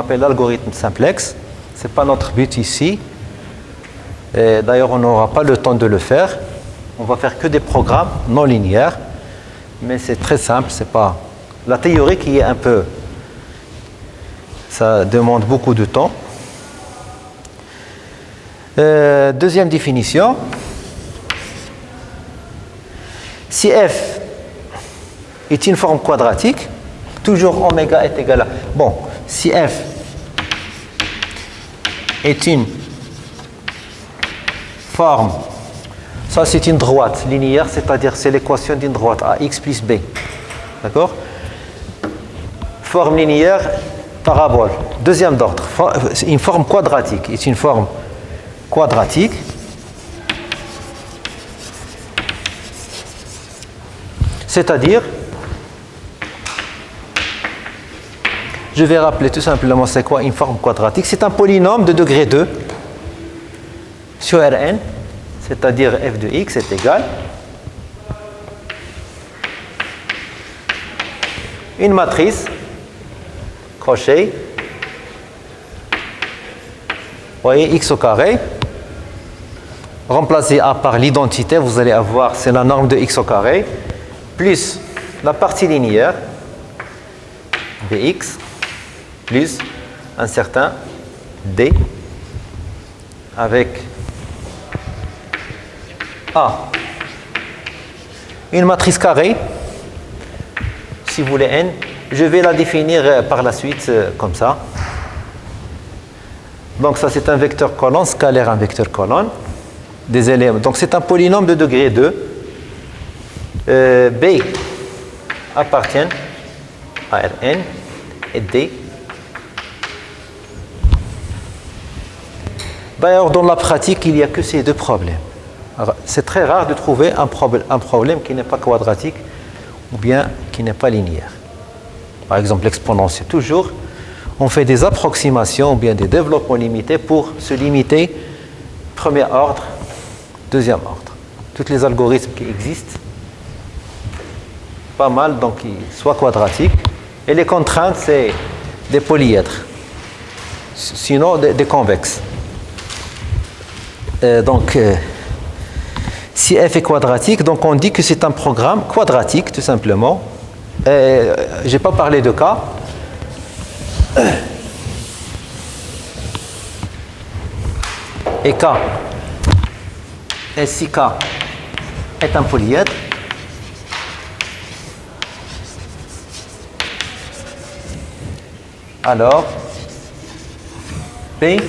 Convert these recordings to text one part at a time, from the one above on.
appelle l'algorithme simplex. Ce n'est pas notre but ici. D'ailleurs, on n'aura pas le temps de le faire. On va faire que des programmes non linéaires. Mais c'est très simple. C'est pas la théorie qui est un peu... Ça demande beaucoup de temps. Deuxième définition. Si f est une forme quadratique, toujours oméga est égal à... Bon, si f est une forme, ça c'est une droite linéaire, c'est-à-dire c'est l'équation d'une droite ax plus b. D'accord? Forme linéaire, parabole. Deuxième d'ordre, une forme quadratique est une forme quadratique. C'est-à-dire, je vais rappeler tout simplement c'est quoi une forme quadratique. C'est un polynôme de degré 2 sur Rn, c'est-à-dire f de x est égal une matrice crochet, vous voyez x au carré, remplacez A par l'identité, vous allez avoir, c'est la norme de x au carré, plus la partie linéaire, bx, plus un certain d, avec A. Une matrice carrée, si vous voulez n, je vais la définir par la suite comme ça. Donc ça c'est un vecteur colonne, scalaire un vecteur colonne, des éléments. Donc c'est un polynôme de degré 2. B appartient à Rn et D. D'ailleurs, dans la pratique, il n'y a que ces deux problèmes. C'est très rare de trouver un problème qui n'est pas quadratique ou bien qui n'est pas linéaire. Par exemple, l'exponentielle. Toujours, on fait des approximations ou bien des développements limités pour se limiter premier ordre, deuxième ordre. Tous les algorithmes qui existent, pas mal, donc ils soient quadratiques. Et les contraintes, c'est des polyèdres, sinon des convexes. Si f est quadratique, donc on dit que c'est un programme quadratique, tout simplement. Je n'ai pas parlé de cas. Et K, et si K est un polyèdre, alors P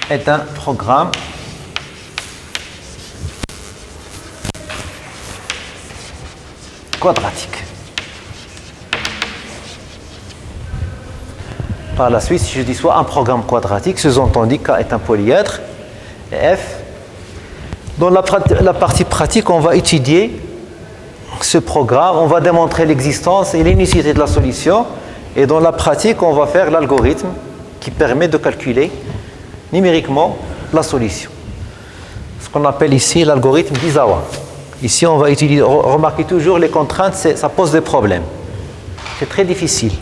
est un programme quadratique. Par la suite, si je dis soit un programme quadratique, sous-entendu K est un polyèdre, et F. Dans la partie pratique, on va étudier ce programme, on va démontrer l'existence et l'unicité de la solution, et dans la pratique, on va faire l'algorithme qui permet de calculer numériquement la solution. Ce qu'on appelle ici l'algorithme d'Isawa. Ici, on va utiliser, remarquez toujours les contraintes, ça pose des problèmes. C'est très difficile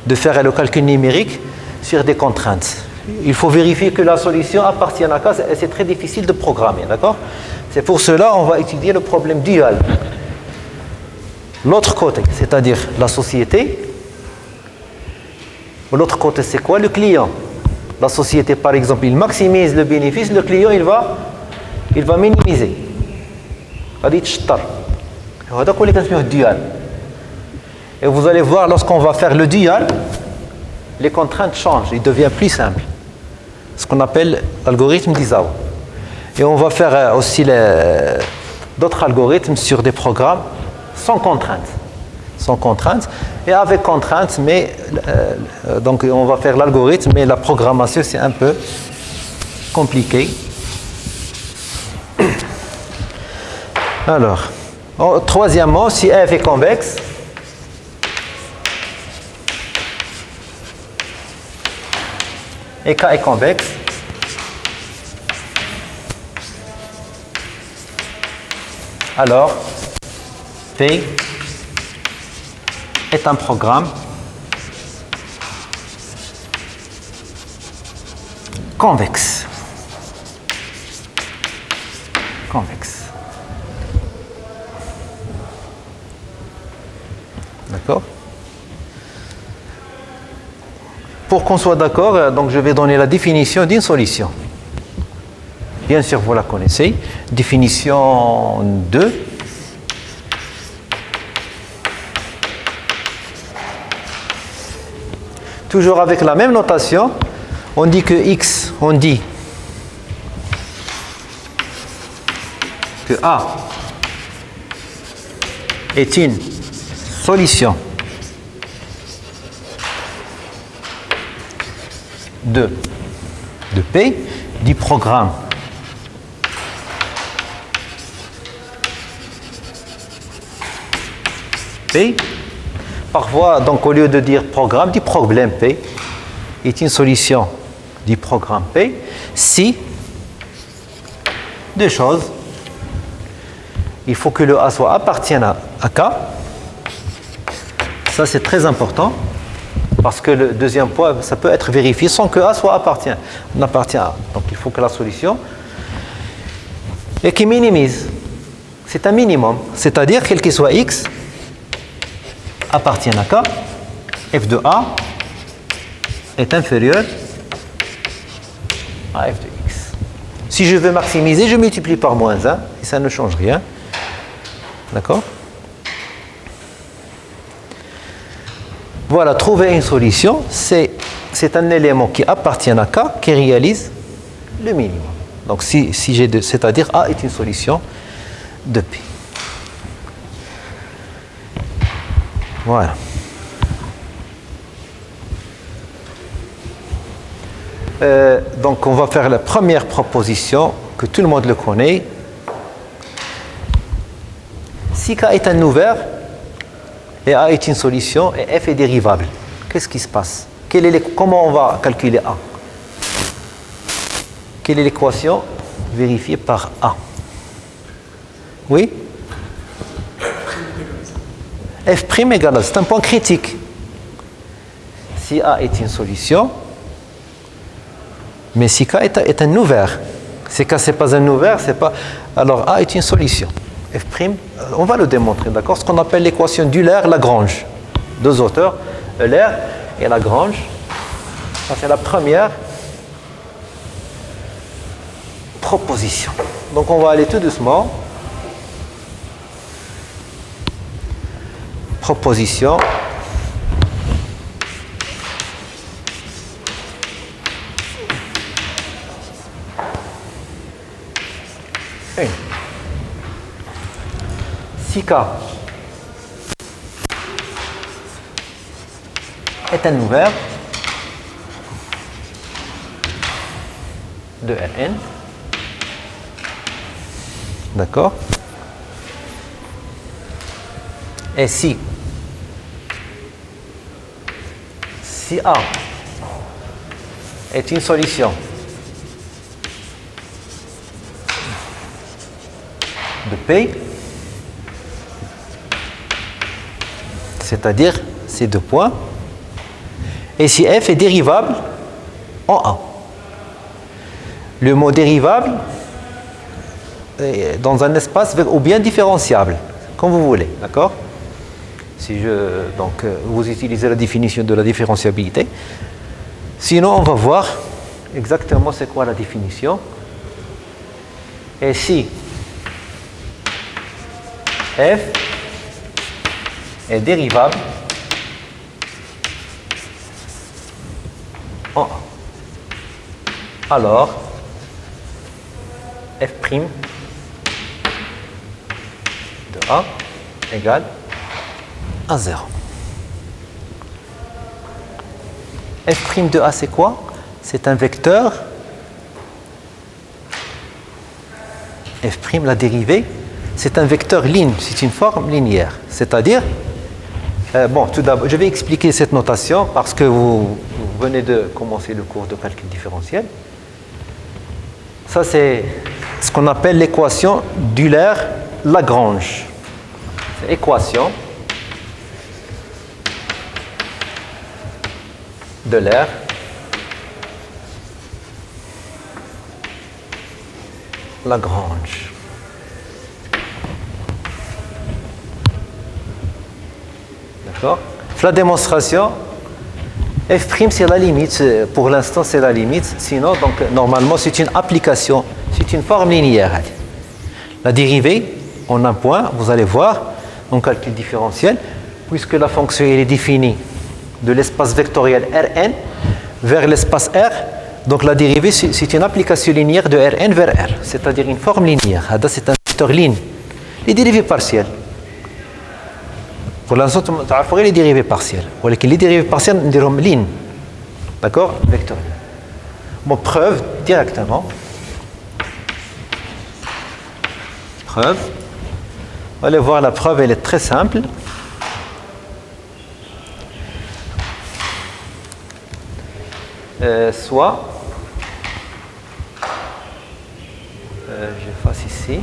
de faire le calcul numérique sur des contraintes. Il faut vérifier que la solution appartient à K, et c'est très difficile de programmer, d'accord? C'est pour cela qu'on va étudier le problème dual. L'autre côté, c'est-à-dire la société. L'autre côté, c'est quoi? Le client. La société, par exemple, il maximise le bénéfice, le client, il va minimiser. Et vous allez voir, lorsqu'on va faire le dual, les contraintes changent, il devient plus simple. Ce qu'on appelle l'algorithme d'Isawa. Et on va faire aussi d'autres algorithmes sur des programmes sans contraintes. Sans contraintes et avec contraintes, mais donc on va faire l'algorithme, mais la programmation c'est un peu compliqué. Alors, troisièmement, si f est convexe, et K est convexe, alors P est un programme convexe. Convexe. D'accord? Pour qu'on soit d'accord, donc je vais donner la définition d'une solution. Bien sûr, vous la connaissez. Définition 2. Toujours avec la même notation, on dit que X, on dit que A est une solution de P du programme P. Parfois, donc, au lieu de dire programme, dit problème P est une solution du programme P si deux choses. Il faut que le A soit appartienne à K. Ça, c'est très important parce que le deuxième point, ça peut être vérifié sans que A soit appartient à A. Donc, il faut que la solution et qui minimise. C'est un minimum, c'est-à-dire quel qu'il soit X appartient à K, f de A est inférieur à f de X. Si je veux maximiser, je multiplie par moins 1 et ça ne change rien. D'accord? Voilà, trouver une solution, c'est un élément qui appartient à K qui réalise le minimum. Donc si j'ai c'est-à-dire A est une solution de P. Voilà. Donc on va faire la première proposition que tout le monde le connaît. Si K est un ouvert et A est une solution et F est dérivable, qu'est-ce qui se passe? Comment on va calculer A? Quelle est l'équation vérifiée par A? Oui? F' égale A, c'est un point critique. Si A est une solution, mais si K est un ouvert, si K n'est pas un ouvert, c'est pas. Alors A est une solution. F', on va le démontrer, d'accord? Ce qu'on appelle l'équation d'Euler-Lagrange. Deux auteurs, Euler et Lagrange. Ça, c'est la première proposition. Donc on va aller tout doucement. Proposition. Une. Si K est un ouvert de Rn, d'accord? Et si A est une solution de P, c'est-à-dire ces deux points, et si F est dérivable en A. Le mot dérivable est dans un espace ou bien différenciable, comme vous voulez, d'accord? Donc, vous utilisez la définition de la différenciabilité. Sinon, on va voir exactement c'est quoi la définition. Et si F est dérivable en A, alors F' de A égale à 0. F' de A, c'est quoi? C'est un vecteur. F', la dérivée, c'est un vecteur ligne, c'est une forme linéaire. C'est-à-dire, bon, tout d'abord, je vais expliquer cette notation parce que vous venez de commencer le cours de calcul différentiel. Ça, c'est ce qu'on appelle l'équation d'Euler-Lagrange. C'est équation d'Euler Lagrange. D'accord? La démonstration, f' c'est la limite, pour l'instant c'est la limite, sinon donc normalement c'est une application, c'est une forme linéaire. La dérivée en un point, vous allez voir, en calcul différentiel, puisque la fonction elle est définie de l'espace vectoriel Rn vers l'espace R, donc la dérivée c'est une application linéaire de Rn vers R, c'est-à-dire une forme linéaire. C'est un vecteur ligne. Les dérivées partielles. Pour l'instant, vous savez les dérivées partielles. Mais les dérivées partielles, on dirait ligne. D'accord? Vectoriel. Bon, preuve directement. Preuve. Vous allez voir la preuve, elle est très simple. Soit, j'efface ici.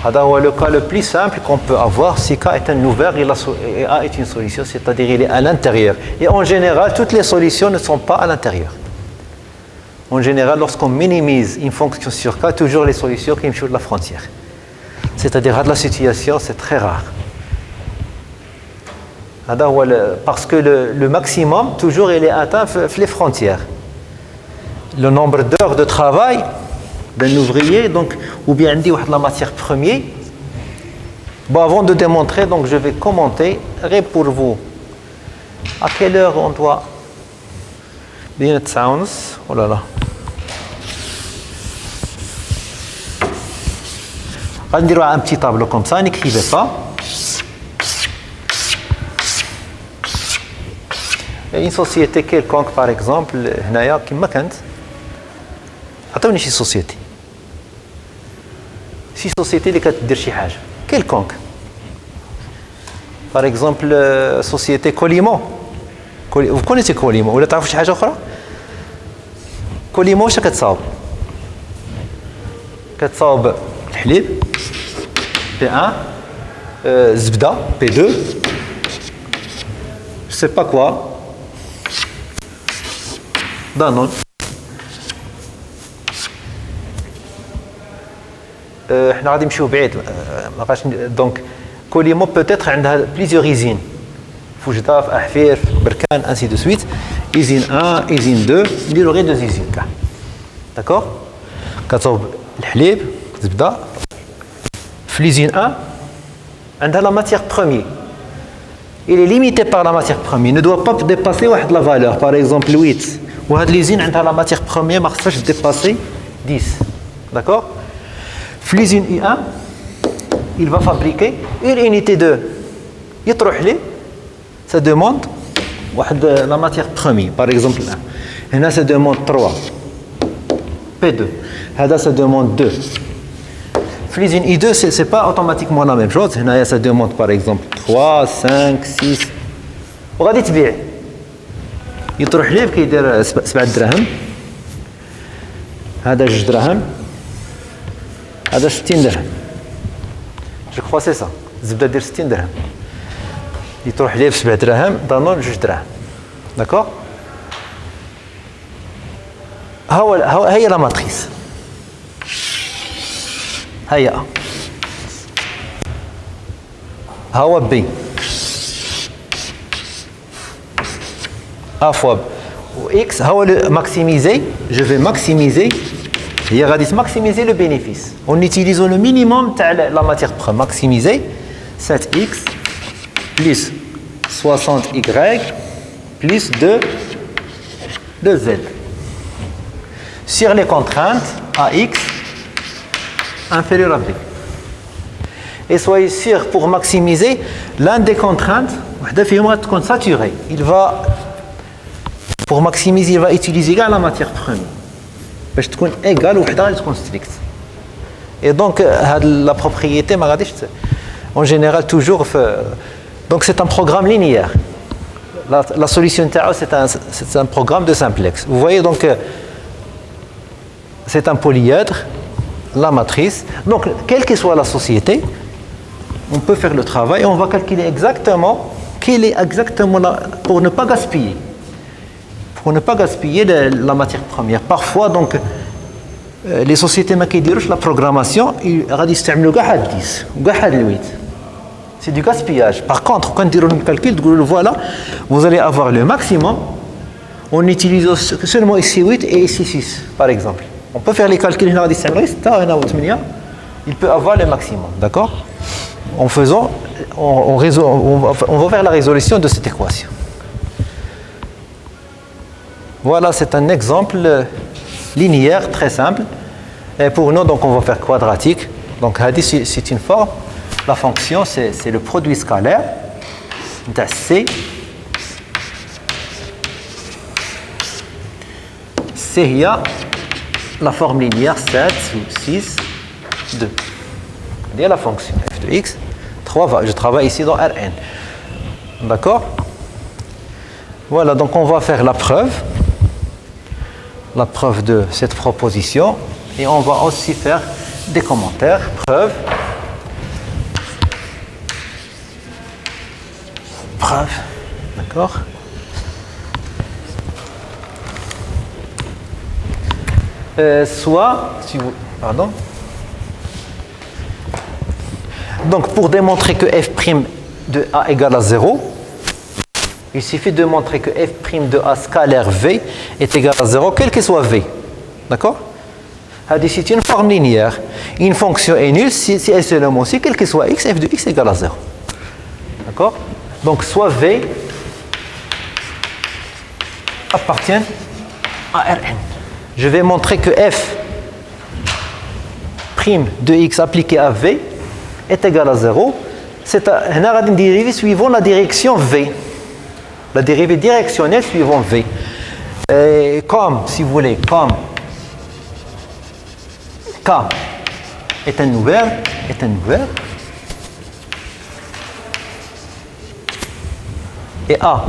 Le cas le plus simple qu'on peut avoir, si K est un ouvert et A est une solution, c'est-à-dire il est à l'intérieur. Et en général, toutes les solutions ne sont pas à l'intérieur. En général, lorsqu'on minimise une fonction sur K, toujours les solutions qui sont de la frontière. C'est-à-dire, la situation, c'est très rare. Parce que le maximum, toujours, il est atteint les frontières. Le nombre d'heures de travail d'un ouvrier, donc, ou bien dit la matière première. Bon, avant de démontrer, donc, je vais commenter pour vous. À quelle heure on doit bien sounds? Oh là là. On va dire un petit tableau comme ça, n'écrivez pas. Une société quelconque, par exemple, qui m'a quand attendez, une société. Si société اللي كتدير شي حاجه quelconque. Par exemple, société Colimo. Vous connaissez Colimo ولا تعرفوا شي حاجه اخرى؟ Colimo واش كتصاوب؟ كتصاوب الحليب P1 زبده P2 je sais pas quoi Danone. احنا غادي نمشيو بعيد ما بقاش دونك كوليمو بوتيتر عندها بليزيور ايزين فوجده في احفير في بركان انسي دو سويت ايزين 1 ايزين 2 نديرو غير 2 ايزين كاع داكوغ كتصاوب الحليب زبده في ليزين 1 عندها لا ماتيير بروميير il est limité par la matière première ne doit pas dépasser واحد la valeur par exemple 8 وهاد ليزين عندها la matière première ما خصهاش dépasser 10 d'accord. L'usine I1, il va fabriquer une unité de يطرح ça demande la matière première. Par exemple, là, ça demande 3. P2. Là, ça demande 2. L'usine I2, ce n'est pas automatiquement la même chose. Là, ça demande par exemple 3, 5, 6. وغادي تبيع. يطرح ليه كيدير 7 دراهم. هذا 2 دراهم. هذا 60 درهم. جو كخوا سي سا. الزبده دير 60 درهم. يطرح ليه ب 7 دراهم، دانون 2 دراهم. داكوغ؟ هي لا ماتريس. هي A. ها هو B. A fois B. و X ها هو maximiser. Je vais maximiser. Il va maximiser le bénéfice. En utilisant le minimum de la matière première. Maximiser 7x plus 60y plus 2z. Sur les contraintes, AX inférieur à B. Et soyez sûr, pour maximiser, l'un des contraintes, saturé. Pour maximiser, il va utiliser la matière première. باش تكون ايغال وحده غادي تكون ستريكت اي دونك هاد لا بروبريتي ما غاديش اون جينيرال توجور في دونك سي ان بروغرام لينيير لا سوليسيون تاعو سي ان بروغرام دو سامبلكس vous voyez donc c'est un polyèdre la matrice donc quelle que soit la société on peut faire le travail et on va calculer exactement quelle est exactement pour ne pas gaspiller. Pour ne pas gaspiller la matière première. Parfois, donc, les sociétés qui dirigent la programmation, ils utilisent 10 ou 8. C'est du gaspillage. Par contre, quand ils font le calcul, voilà, vous allez avoir le maximum en utilisant seulement ici 8 et ici 6, par exemple. On peut faire les calculs, il peut avoir le maximum, d'accord? En faisant, on va faire la résolution de cette équation. Voilà, c'est un exemple linéaire très simple. Et pour nous, donc, on va faire quadratique. Donc, c'est une forme. La fonction, c'est le produit scalaire de C. C'est la forme linéaire 7 ou 6, 2. C'est la fonction f de x. 3, je travaille ici dans Rn. D'accord? Voilà, donc on va faire la preuve de cette proposition. Et on va aussi faire des commentaires. Preuve. D'accord. Pardon. Donc pour démontrer que f' de a égale à 0, il suffit de montrer que f' de a scalaire v est égal à 0, quel que soit v. D'accord? C'est une forme linéaire. Une fonction est nulle si elle se nomme aussi, quel que soit x, f de x égale à 0. D'accord? Donc, soit V appartient à Rn. Je vais montrer que f' de x appliqué à V est égal à 0. C'est une dérivée suivant la direction V. La dérivée directionnelle suivant V. Et comme, si vous voulez, comme K est un ouvert, et A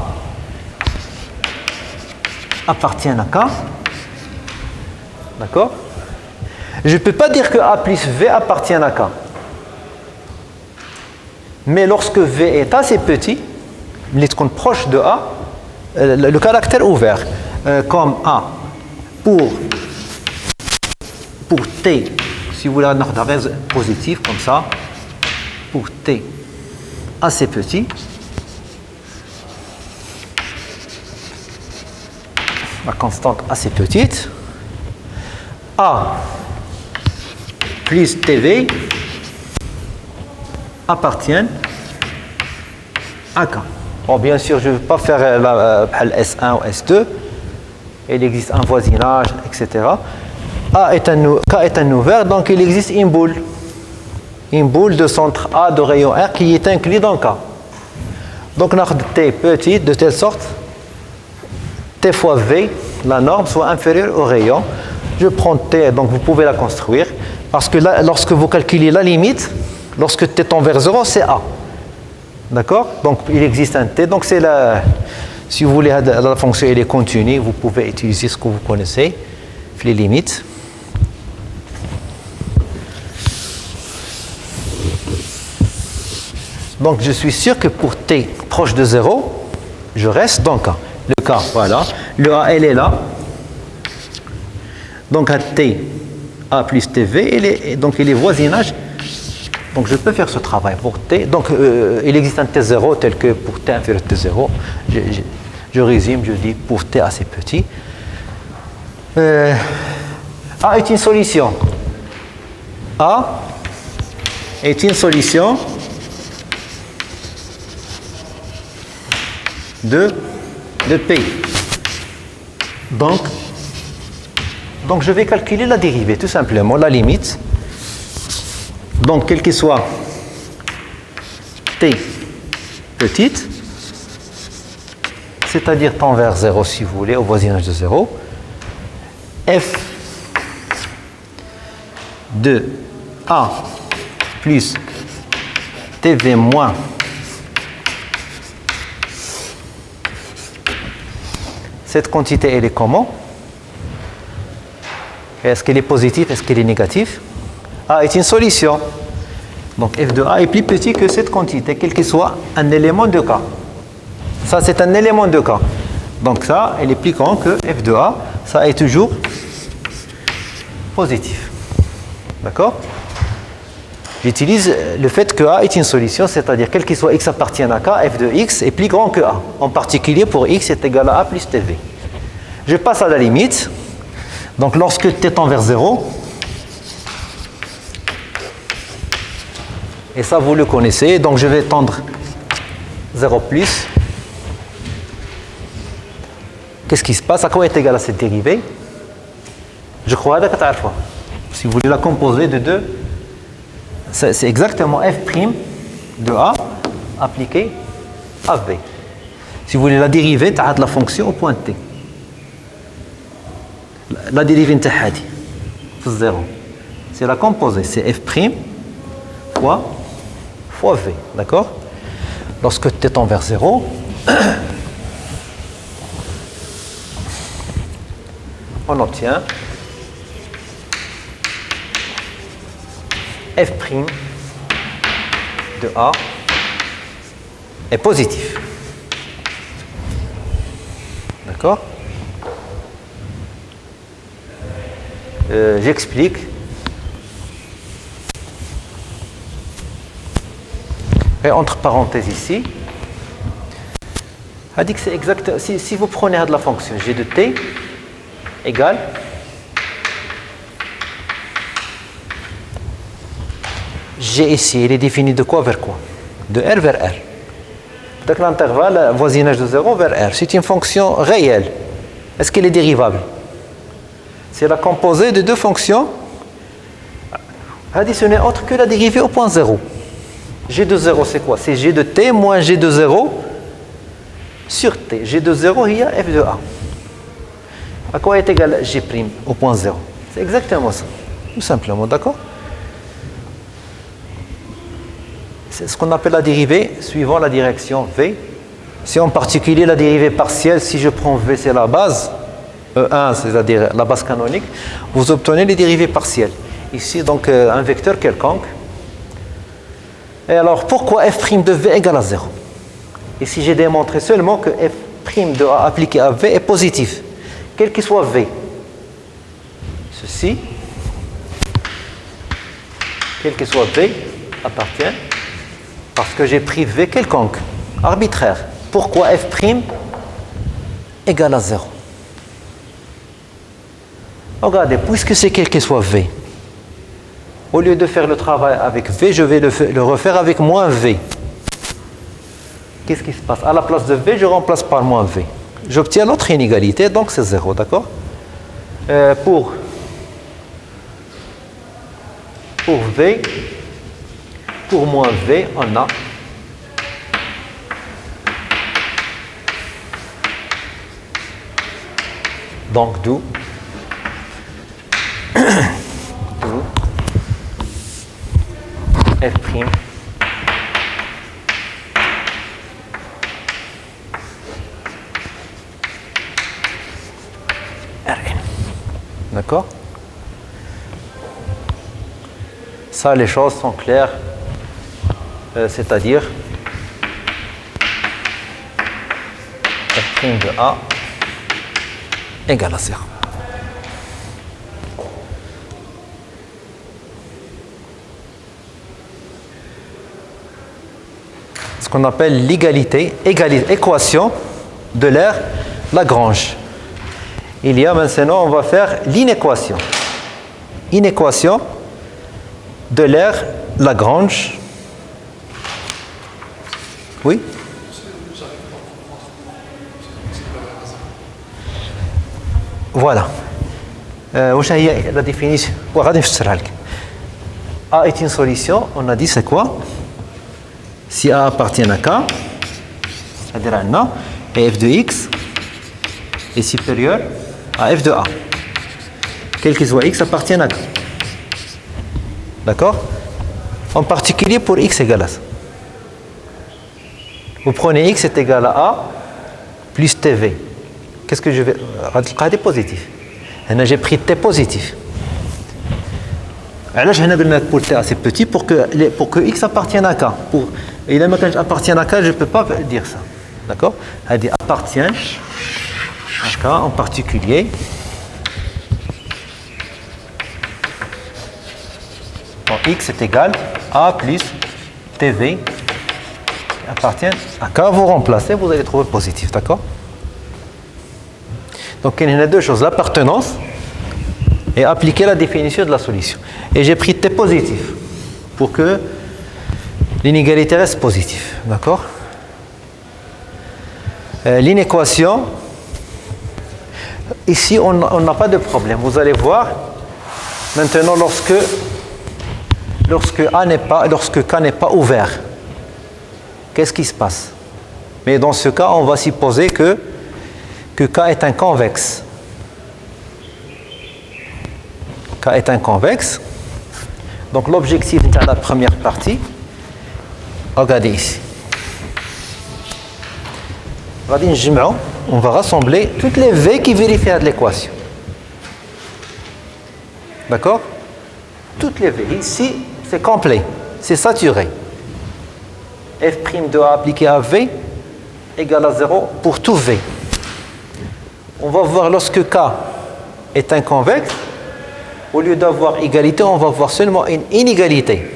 appartient à K, d'accord? Je ne peux pas dire que A plus V appartient à K. Mais lorsque V est assez petit, lorsqu'on est proche de A, le caractère ouvert, comme A, pour T, si vous voulez un ordre positif, comme ça, pour T assez petit, la constante assez petite, A plus TV appartiennent à K. Bon, bien sûr, je ne vais pas faire S1 ou S2. Il existe un voisinage, etc. K est un ouvert, donc il existe une boule de centre A de rayon R qui est inclus dans K. Donc, on a T petit de telle sorte T fois V, la norme, soit inférieure au rayon. Je prends T, donc vous pouvez la construire. Parce que là, lorsque vous calculez la limite, lorsque T tend vers 0, c'est A. D'accord? Donc, il existe un T. Donc, c'est si vous voulez, la fonction elle est continue, vous pouvez utiliser ce que vous connaissez, les limites. Donc, je suis sûr que pour T proche de 0, je reste dans K. Le K, voilà. Le A, elle est là. Donc, à T, A plus TV, donc il est voisinage. Donc, je peux faire ce travail pour T. Donc, il existe un T0 tel que pour T inférieur à T0. Je résume, je dis pour T assez petit. A est une solution. A est une solution de P. Donc, je vais calculer la dérivée, tout simplement, la limite. Donc, quel qu'il soit T petite, c'est-à-dire tend vers 0 si vous voulez, au voisinage de 0, f de A plus TV moins cette quantité, elle est comment? Est-ce qu'elle est positive? Est-ce qu'elle est négative? A est une solution. Donc f de A est plus petit que cette quantité, quel qu'il soit un élément de K. Ça, c'est un élément de K. Donc ça, elle est plus grand que f de A. Ça est toujours positif. D'accord? J'utilise le fait que A est une solution, c'est-à-dire quel qu'il soit x appartient à K, f de x est plus grand que A. En particulier pour x est égal à A plus TV. Je passe à la limite. Donc lorsque t tend vers 0, et ça vous le connaissez, donc je vais tendre 0 plus. Qu'est-ce qui se passe? À quoi est égal à cette dérivée? Je crois que si vous voulez la composer de 2, c'est exactement f' de A appliqué à V. Si vous voulez la dérivée, tu as de la fonction au point T. La dérivée est 0. C'est la composée, c'est f' fois V. D'accord? Lorsque t tend vers 0, on obtient f' de A est positif. D'accord? J'explique. Et entre parenthèses ici, a dit que c'est exact. Si vous prenez de la fonction g de t égale g ici, il est défini de quoi vers quoi? De R vers R. Donc l'intervalle voisinage de 0 vers R. C'est une fonction réelle. Est-ce qu'elle est dérivable? C'est la composée de deux fonctions. Ce n'est autre que la dérivée au point 0. G de 0 c'est quoi? C'est g de t moins g de 0 sur t. G de 0 il y a f de A. À quoi est égal g' au point 0? C'est exactement ça. Tout simplement, d'accord? C'est ce qu'on appelle la dérivée suivant la direction V. C'est en particulier la dérivée partielle. Si je prends V, c'est la base. E1, c'est-à-dire la base canonique. Vous obtenez les dérivées partielles. Ici, donc, un vecteur quelconque. Et alors, pourquoi f' de V égale à 0? Ici, j'ai démontré seulement que f' de A appliqué à V est positif. Quel qu'il soit V. Ceci, quel qu'il soit V, appartient. Parce que j'ai pris V quelconque, arbitraire. Pourquoi f' égale à 0? Regardez, puisque c'est quel que soit V, au lieu de faire le travail avec V, je vais le refaire avec moins V. Qu'est-ce qui se passe? À la place de V, je remplace par moins V. J'obtiens l'autre inégalité, donc c'est 0, d'accord? Pour V, pour moins V, on a donc d'où f'. Rn. D'accord? Ça, les choses sont claires. C'est-à-dire f' de A égale à 0. Ce qu'on appelle équation de l'aire Lagrange. Il y a maintenant, on va faire l'inéquation. Inéquation de l'aire Lagrange. Oui? Voilà. La définition. A est une solution. On a dit c'est quoi? Si A appartient à K, c'est-à-dire et f de x est supérieur à f de A. Quel qu'il soit x appartient à K. D'accord? En particulier pour x égale à ça. Vous prenez x est égal à A plus TV. Qu'est-ce que je vais... Radical positif. J'ai pris t positif. Alors, pour t assez petit pour que x appartienne à K. Et là, quand appartient à K, je ne peux pas dire ça. D'accord? Elle appartient à un cas en particulier. Donc, X est égal à plus TV appartient à K. Vous remplacez, vous allez trouver positif. D'accord? Donc, il y a deux choses, l'appartenance et appliquer la définition de la solution. Et j'ai pris T positif pour que l'inégalité reste positive. D'accord? L'inéquation, ici, on n'a pas de problème. Vous allez voir, maintenant, lorsque K n'est pas ouvert, qu'est-ce qui se passe? Mais dans ce cas, on va supposer que K est un convexe. K est un convexe. Donc l'objectif de la première partie, regardez ici. On va rassembler toutes les V qui vérifient à l'équation. D'accord? Toutes les V. Ici, c'est complet, c'est saturé. F' de A appliqué à V égale à 0 pour tout V. On va voir lorsque K est un convexe, au lieu d'avoir égalité, on va voir seulement une inégalité.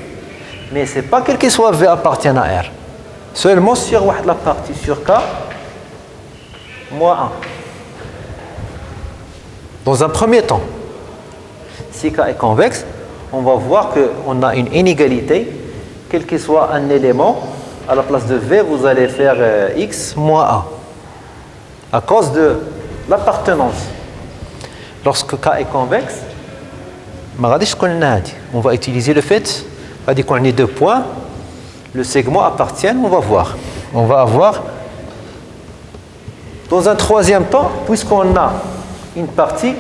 Mais ce n'est pas quel que soit V appartient à R. Seulement sur la partie sur K, moins 1. Dans un premier temps, si K est convexe, on va voir qu'on a une inégalité, quel que soit un élément, à la place de V, vous allez faire X moins 1. À cause de l'appartenance. Lorsque K est convexe, on va utiliser le fait qu'on ait deux points, le segment appartient, on va voir. On va avoir, dans un troisième temps, puisqu'on a une partie,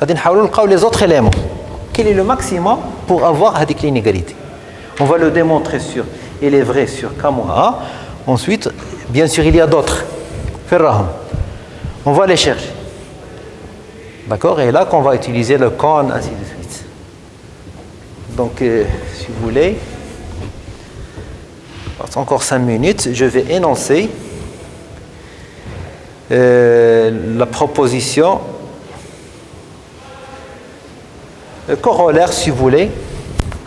les autres éléments. Quel est le maximum pour avoir l'inégalité? On va le démontrer sur, il est vrai sur K moins A. Ensuite, bien sûr, il y a d'autres. On va les chercher. D'accord? Et là qu'on va utiliser le con, ainsi de suite. Donc, si vous voulez, encore 5 minutes, je vais énoncer la proposition corollaire, si vous voulez,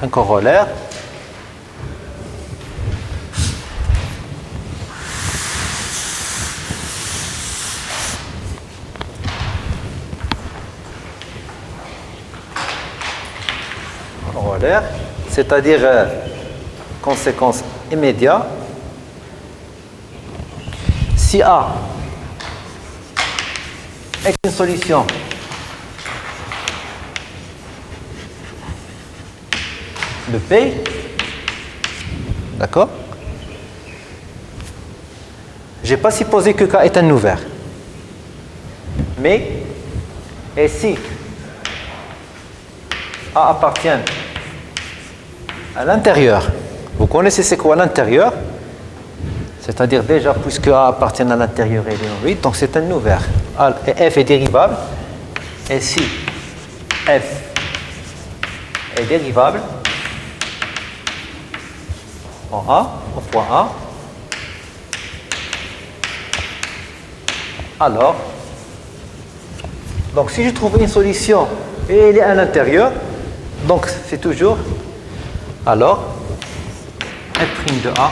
un corollaire. C'est-à-dire conséquence immédiate. Si A est une solution de P, d'accord? Je n'ai pas supposé que K est un ouvert. Mais, et si A appartient à l'intérieur, vous connaissez c'est quoi l'intérieur? C'est-à-dire déjà, puisque A appartient à l'intérieur et il est en vide, donc c'est un ouvert. Et F est dérivable. Et si F est dérivable en A, au point A, alors, donc si je trouve une solution et elle est à l'intérieur, donc c'est toujours, alors, F' de A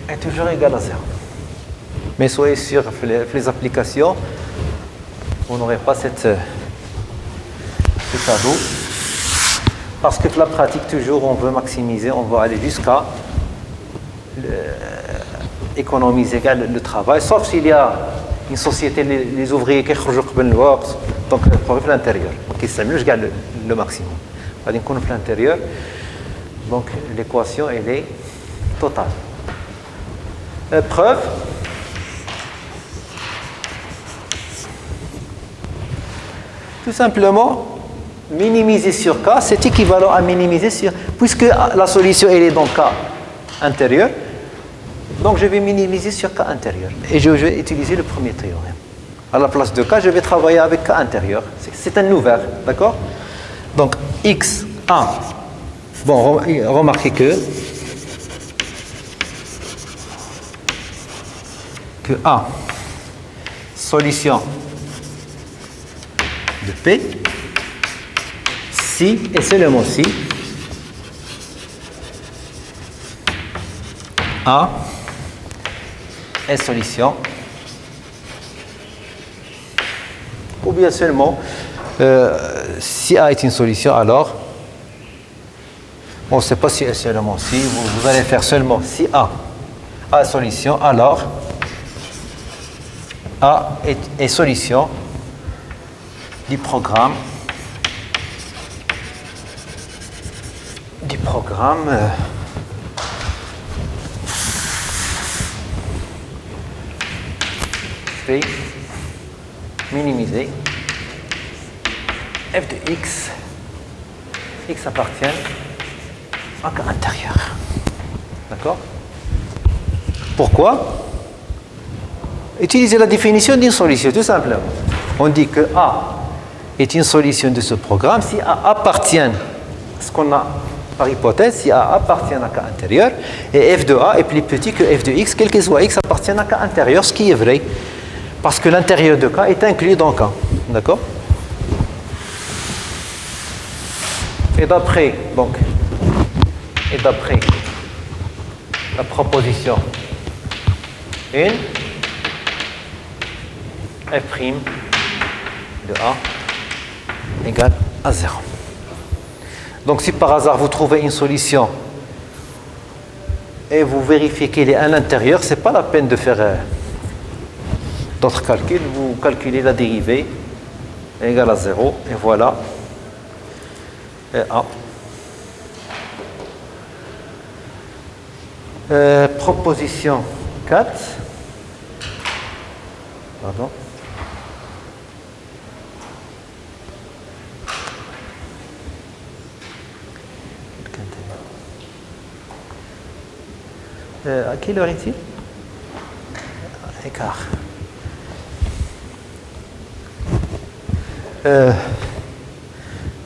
est toujours égal à 0. Mais soyez sûr, les applications, vous n'aurez pas ce cadeau. Parce que la pratique, toujours, on veut maximiser, on va aller jusqu'à économiser le travail, sauf s'il y a une société, les ouvriers qui sortent le work, donc pour l'intérieur, qui s'amusent, gagnent le maximum. À l'intérieur, donc l'équation, elle est totale. Preuve. Tout simplement, minimiser sur K, c'est équivalent à minimiser sur... Puisque la solution, elle est dans K intérieur, donc je vais minimiser sur K intérieur. Et je vais utiliser le premier théorème. À la place de K, je vais travailler avec K intérieur. C'est un ouvert, d'accord? Donc, X1. Bon, remarquez que que A, solution de P, si et seulement si A est solution, ou bien seulement si A est une solution, alors on ne sait pas si est seulement si, vous allez faire seulement si A est solution, alors A est solution du programme P minimisé f de x appartient à cas intérieur. D'accord? Pourquoi? Utiliser la définition d'une solution, tout simplement. On dit que A est une solution de ce programme si A appartient à ce qu'on a par hypothèse, si A appartient à cas intérieur, et f de A est plus petit que f de x, quel que soit x appartient à cas intérieur, ce qui est vrai, parce que l'intérieur de K est inclus dans K. D'accord? Et d'après la proposition 1, f' de A égale à 0. Donc si par hasard vous trouvez une solution et vous vérifiez qu'il est à l'intérieur, ce n'est pas la peine de faire d'autres calculs. Vous calculez la dérivée égale à 0 et voilà A. Proposition 4. Pardon. À quelle heure est-il? Écart.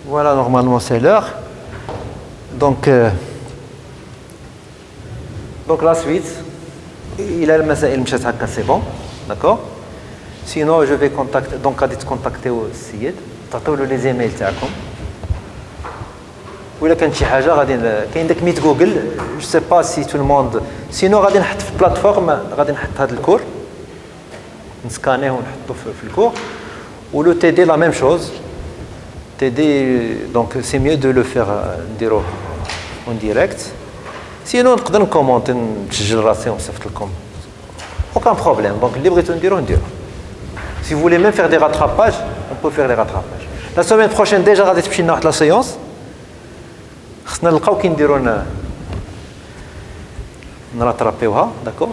Voilà, normalement c'est l'heure. Donc la suite, il a le مسائل مشات هكا c'est bon, d'accord? Sinon je vais contacter, donc غادي تكونتاكتيو السيد تعطيو له لي زيميل تاعكم. ولا كانت شي حاجه غادي كاين داك ميت جوجل جو سي با سي تو الموند سينو غادي نحط في بلاتفورم غادي نحط هذا الكور نسكانيه ونحطو في الكور ولو تي دي لا ميم شوز تي دي دونك سي ميو دو لو فير نديروه اون ديريكت سينو نقدر نكومونتي نسجل راسي ونصيفط لكم aucun problème donc اللي بغيتو نديرو نديرو si vous voulez même faire des rattrapages on peut faire des rattrapages la semaine prochaine déjà غادي تمشي لنا واحد لا séance خصنا نلقاو كي نديرو نراترابيوها داكور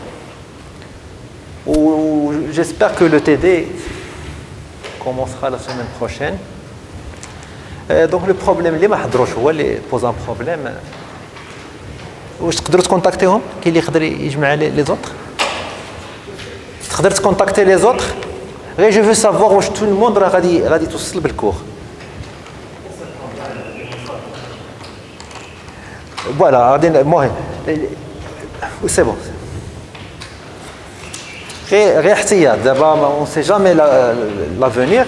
و j'espère que le TD commencera la semaine prochaine donc le problème اللي ما حضروش هو اللي pose un problème واش تقدروا تكونتاكتيهم كاين اللي يقدر يجمع لي زوطر تقدر تكونتاكتي لي زوطر غير جو فو سافوار واش تو الموند راه غادي توصل بالكور فوالا غادي المهم سي بون غير احتياط دابا اون سي جامي لافونير